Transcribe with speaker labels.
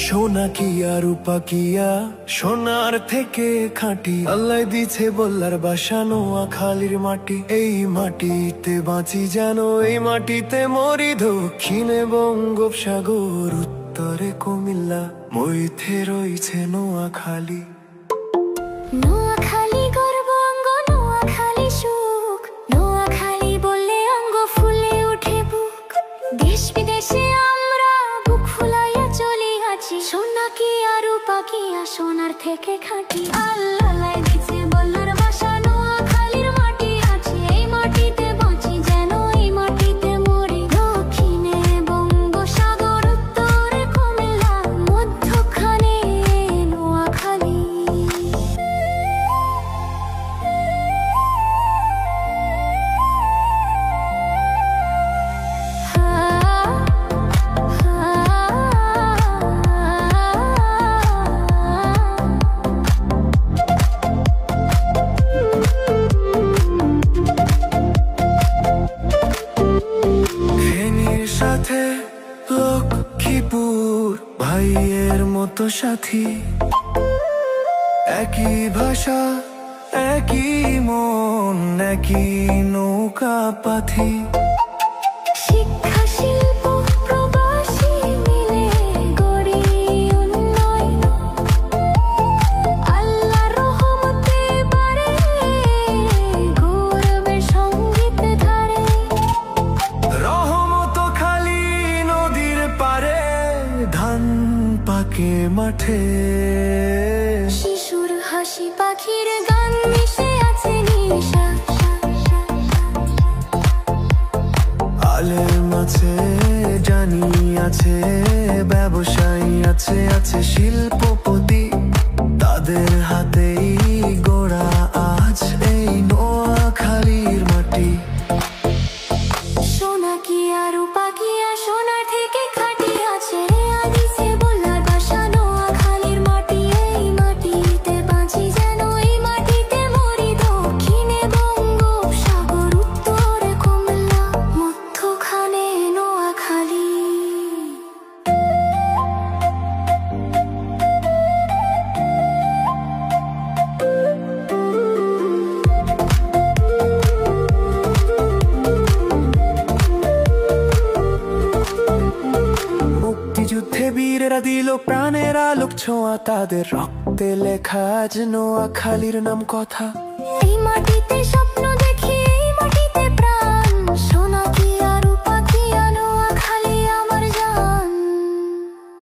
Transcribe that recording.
Speaker 1: সোনা কিয়া রূপা কিয়া সোনার থেকে খাঁটি আল্লাহ দিছে বল্লার বাসা নোয়াখালীর মাটি। এই মাটিতে বাঁচি যেন এই মাটিতে মরি। দক্ষিণে বঙ্গোপসাগর, উত্তরে কুমিল্লা, মধ্যে রয়েছে নোয়াখালী।
Speaker 2: নোয়াখালী গর্ব অঙ্গ, নোয়াখালী সুখ, নোয়াখালী বললে অঙ্গ ফুলে ওঠে বুক। দেশ বিদেশে আমরা বুক ফুলাইয়া চলি আছি। সোনা কিয়া রূপা কিয়া সোনার থেকে খাঁটি আল্লাহ দিছে বল্লার বাসা নোয়াখালীর মাটি। আছে এই মাটিতে বাঁচি যেন এই মাটিতে মরি। দক্ষিণে বঙ্গোপসাগর, উত্তরে কুমিল্লা, মধ্যখানে নোয়াখালী।
Speaker 1: সাথে লক্ষ্মীপুর ভাইয়ের মতো সাথী, একই ভাষা একই মন একই নৌকা পাথি।
Speaker 2: শিক্ষা শিল্প প্রবাসী মিলে গড়ি উন্নয়ন। আল্লাহর রহমতে বাড়ে গৌরবের সঙ্গীত ধারে।
Speaker 1: রহমত খালি নদীর পারে, ধান পাকে মাঠে।
Speaker 2: শিশুর হাসি পাখির গান মিশে আছে নিশা।
Speaker 1: আলেম আছে জানি আছে, ব্যবসায়ী আছে আছে শিল্পপতি। তাদের হাতেই গোড়া আজ এই নোয়াখালীর মাটি।
Speaker 2: সোনা কিয়া রূপা কিয়া সোনার থেকে খাঁটি। আছে আদিছে বল্লার বাসা নোয়াখালীর মাটি। এই মাটিতে বাঁচি যেন এই মাটিতে মরি। দক্ষিণে বঙ্গোপসাগর, উত্তরে কুমিল্লা, মধ্যখানে নোয়াখালী।
Speaker 1: মুক্তিযুদ্ধে বীরেরা দিল প্রাণের আলোক ছোঁয়া। তাদের রক্তে লেখা আজ নোয়াখালীর নাম কথা।
Speaker 2: এই মাটিতে সব